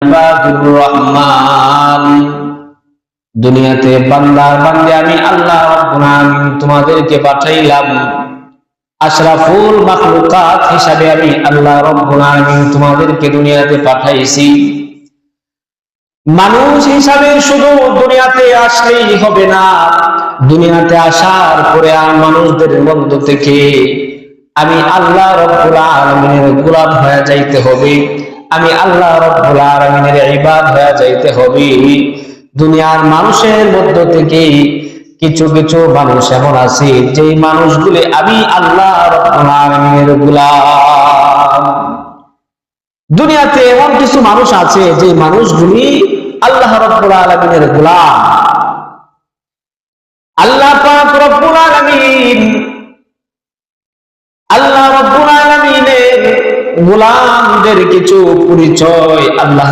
ইবাদুর রহমান, দুনিয়াতে বান্দার বান্দে আমি আল্লাহ রাব্বুল আলামিন তোমাদেরকে পাঠাইলাম। আশরাফুল মাখলুকাত হিসাবে আমি আল্লাহ রাব্বুল আলামিন তোমাদেরকে দুনিয়াতে পাঠাইছি। মানুষ হিসাবে শুধু দুনিয়াতে আসলেই হবে না, দুনিয়াতে আসার পরে আর মানুষদের মধ্য থেকে আমি আল্লাহ রাব্বুল আলামিনের গোলাম হয়ে যাইতে হবে, আমি আল্লাহ রাব্বুল আলামিনের ইবাদ হয়ে যাইতে হবে। দুনিয়ার মানুষের মধ্য থেকে কিছু কিছু মানুষ এমন আছে যে মানুষগুলি আমি আল্লাহ রাব্বুল আলামিনের গোলাম। দুনিয়াতে এমন কিছু মানুষ আছে যে মানুষগুলি আল্লাহ রাব্বুল আলামিনের গোলাম। আল্লাহ পাক রব্বুল আলামিন আল্লাহ রাব্বুল আলামিনের গোলামদের কিছু পরিচয় আল্লাহ